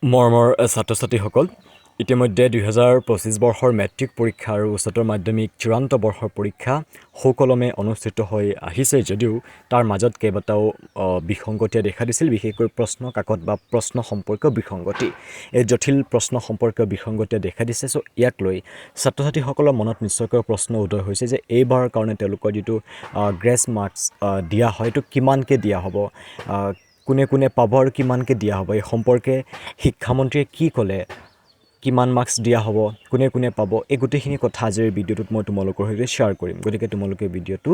মৰমৰ ছাত্ৰ-ছাত্ৰীসকল, ইতিমধ্যে 2025 বৰ্ষৰ মেট্ৰিক পৰীক্ষা আৰু উচ্চতৰ মাধ্যমিক চূড়ান্ত বৰ্ষৰ পৰীক্ষা সুকলমে অনুষ্ঠিত হৈ আহিছে যদিও তাৰ মাজত কেইবাটাও বিসংগতিয়ে দেখা দিছিল, বিশেষকৈ প্ৰশ্ন কাকত বা প্ৰশ্ন সম্পৰ্কীয় বিসংগতি। এই জটিল প্ৰশ্ন সম্পৰ্কীয় বিসংগতিয়ে দেখা দিছে। চ' ইয়াক লৈ ছাত্ৰ-ছাত্ৰীসকলৰ মনত নিশ্চয়কৈ প্ৰশ্ন উদয় হৈছে যে এইবাৰৰ কাৰণে তেওঁলোকৰ যিটো গ্ৰেছ মাৰ্কছ দিয়া হয় এইটো কিমানকৈ দিয়া হ'ব, কোনে কোনে পাব আৰু কিমানকৈ দিয়া হ'ব, এই সম্পৰ্কে শিক্ষামন্ত্ৰীয়ে কি ক'লে, কিমান মাৰ্কছ দিয়া হ'ব, কোনে কোনে পাব, এই গোটেইখিনি কথা আজিৰ ভিডিঅ'টোত মই তোমালোকৰ সৈতে শ্বেয়াৰ কৰিম। গতিকে তোমালোকে ভিডিঅ'টো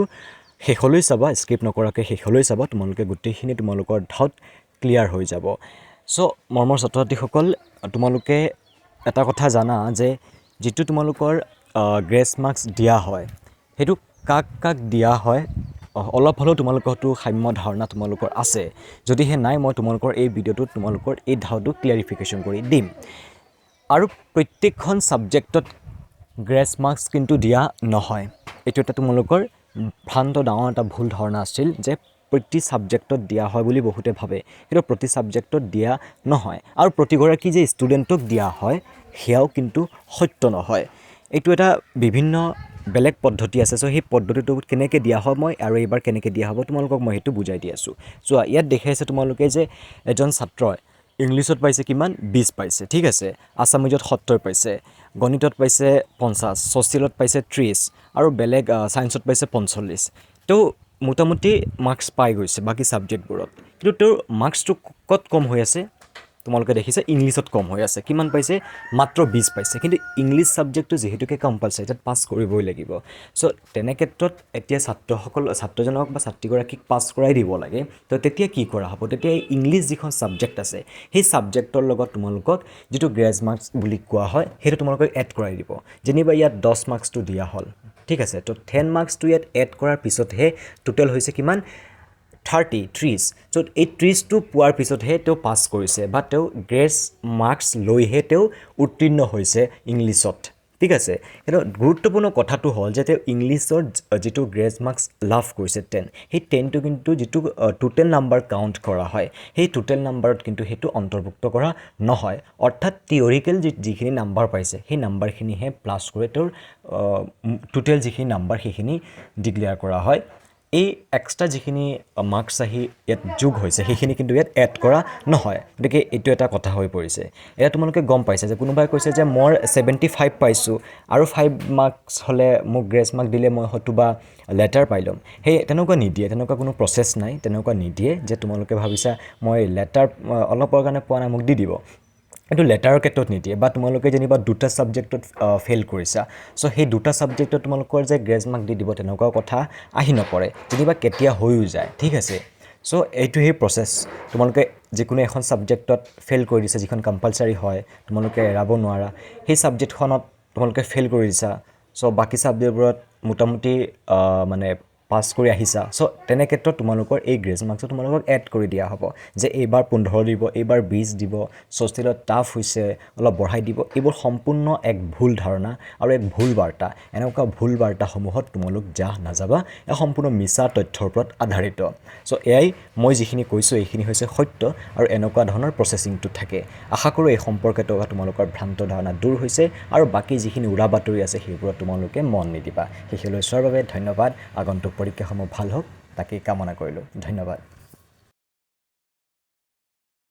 শেষলৈ চাবা, স্কিপ নকৰাকৈ শেষলৈ চাবা, তোমালোকে গোটেইখিনি তোমালোকৰ ডাউট ক্লিয়াৰ হৈ যাব। চ' মৰমৰ ছাত্ৰ ছাত্ৰীসকল, তোমালোকে এটা কথা জানা যে যিটো তোমালোকৰ গ্ৰেছ মাৰ্কছ দিয়া হয় সেইটো কাক কাক দিয়া হয়, অলপ হ'লেও তোমালোকৰ হয়তো সাম্য ধাৰণা তোমালোকৰ আছে। যদিহে নাই, মই তোমালোকৰ এই ভিডিঅ'টোত তোমালোকৰ এই ধাৰণাটো ক্লিয়াৰিফিকেশ্যন কৰি দিম। আৰু প্ৰত্যেকখন ছাবজেক্টত গ্ৰেছ মাৰ্কছ কিন্তু দিয়া নহয়। এইটো এটা তোমালোকৰ ভ্ৰান্ত ডাঙৰ এটা ভুল ধাৰণা আছিল যে প্ৰতি ছাবজেক্টত দিয়া হয় বুলি বহুতে ভাবে, কিন্তু প্ৰতি ছাবজেক্টত দিয়া নহয়। আৰু প্ৰতিগৰাকী যে ষ্টুডেণ্টক দিয়া হয় সেয়াও কিন্তু সত্য নহয়। এইটো এটা বিভিন্ন বেলেগ পদ্ধতি আছে। চ' সেই পদ্ধতিটো কেনেকৈ দিয়া হয় মই আৰু এইবাৰ কেনেকৈ দিয়া হ'ব তোমালোকক মই সেইটো বুজাই দি আছোঁ। চোৱা, ইয়াত দেখাইছে তোমালোকে যে এজন ছাত্ৰই ইংলিছত পাইছে কিমান, 20 পাইছে, ঠিক আছে। আছামিজত 70 পাইছে, গণিতত পাইছে 50, ছ'চিয়েলত পাইছে 30 আৰু বেলেগ ছায়েন্সত পাইছে 45। তো মোটামুটি মাৰ্কছ পাই গৈছে বাকী ছাবজেক্টবোৰত, কিন্তু তোৰ মাৰ্কছটো ক'ত কম হৈ আছে তোমালোকে দেখিছে, ইংলিছত কম হৈ আছে। কিমান পাইছে, মাত্ৰ 20 পাইছে। কিন্তু ইংলিছ ছাবজেক্টটো যিহেতুকে কম্পালচাৰী, তাত পাছ কৰিবই লাগিব। চ' তেনে ক্ষেত্ৰত এতিয়া ছাত্ৰজনক বা ছাত্ৰীগৰাকীক পাছ কৰাই দিব লাগে। তো তেতিয়া কি কৰা হ'ব, তেতিয়া এই ইংলিছ যিখন ছাবজেক্ট আছে সেই ছাবজেক্টৰ লগত তোমালোকক যিটো গ্ৰেছ মাৰ্কছ বুলি কোৱা হয় সেইটো তোমালোকক এড কৰাই দিব। যেনিবা ইয়াত 10 মাৰ্কছটো দিয়া হ'ল, ঠিক আছে। তো 10 মাৰ্কছটো ইয়াত এড কৰাৰ পিছতহে টোটেল হৈছে কিমান, 30। চ' এই 30টো পোৱাৰ পিছতহে তেওঁ পাছ কৰিছে বা তেওঁ গ্ৰেছ মাৰ্কছ লৈহে তেওঁ উত্তীৰ্ণ হৈছে ইংলিছত, ঠিক আছে। কিন্তু গুৰুত্বপূৰ্ণ কথাটো হ'ল যে তেওঁ ইংলিছৰ যিটো গ্ৰেছ মাৰ্কছ লাভ কৰিছে 10, সেই 10টো কিন্তু যিটো টোটেল নাম্বাৰ কাউণ্ট কৰা হয় সেই টোটেল নাম্বাৰত কিন্তু সেইটো অন্তৰ্ভুক্ত কৰা নহয়। অৰ্থাৎ থিয়ৰিকেল যিখিনি নাম্বাৰ পাইছে সেই নাম্বাৰখিনিহে প্লাছ কৰি তেওঁৰ টোটেল যিখিনি নাম্বাৰ সেইখিনি ডিক্লেয়াৰ কৰা হয়। এই এক্সট্ৰা যিখিনি মাৰ্কছ আহি ইয়াত যোগ হৈছে সেইখিনি কিন্তু ইয়াত এড কৰা নহয়। গতিকে এইটো এটা কথা হৈ পৰিছে। এতিয়া তোমালোকে গম পাইছা যে কোনোবাই কৈছে যে মই 75 পাইছোঁ আৰু 5 মাৰ্কছ হ'লে মোক গ্ৰেছ মাৰ্ক দিলে মই হয়তো বা লেটাৰ পাই ল'ম। সেই তেনেকুৱা নিদিয়ে, তেনেকুৱা কোনো প্ৰচেছ নাই, তেনেকুৱা নিদিয়ে যে তোমালোকে ভাবিছা মই লেটাৰ অলপৰ কাৰণে পোৱা নাই মোক দি দিব। এইটো লেটাৰৰ ক্ষেত্ৰত নিদিয়ে। বা তোমালোকে যেনিবা দুটা ছাবজেক্টত ফেইল কৰিছা, চ' সেই দুটা ছাবজেক্টত তোমালোকৰ যে গ্ৰেছ মাৰ্ক দি দিব তেনেকুৱা কথা আহি নপৰে, যেনিবা কেতিয়া হৈও যায়, ঠিক আছে। চ' এইটো সেই প্ৰচেছ। তোমালোকে যিকোনো এখন ছাবজেক্টত ফেইল কৰি দিছা যিখন কম্পালচাৰী হয়, তোমালোকে এৰাব নোৱাৰা, সেই ছাবজেক্টখনত তোমালোকে ফেইল কৰি দিছা। চ' বাকী ছাবজেক্টবোৰত মোটামুটি মানে পাছ কৰি আহিছা। চ' তেনে ক্ষেত্ৰত তোমালোকৰ এই গ্ৰেছ মাৰ্কছটো তোমালোকক এড কৰি দিয়া হ'ব যে এইবাৰ 15 দিব, এইবাৰ 20 দিব, ছ'চিয়েলত টাফ হৈছে অলপ বঢ়াই দিব। এইবোৰ সম্পূৰ্ণ এক ভুল ধাৰণা আৰু এক ভুল বাৰ্তা। এনেকুৱা ভুল বাৰ্তাসমূহত তোমালোক নাযাবা, এই সম্পূৰ্ণ মিছা তথ্যৰ ওপৰত আধাৰিত। চ' এয়াই মই যিখিনি কৈছোঁ এইখিনি হৈছে সত্য আৰু এনেকুৱা ধৰণৰ প্ৰচেছিংটো থাকে। আশা কৰোঁ এই সম্পৰ্কে তোমালোকৰ ভ্ৰান্ত ধাৰণা দূৰ হৈছে আৰু বাকী যিখিনি উৰা বাতৰি আছে সেইবোৰত তোমালোকে মন নিদিবা। শেষলৈ চোৱাৰ বাবে ধন্যবাদ। আগন্তুক পৰীক্ষাসমূহ ভাল হওক তাকেই কামনা কৰিলোঁ। ধন্যবাদ।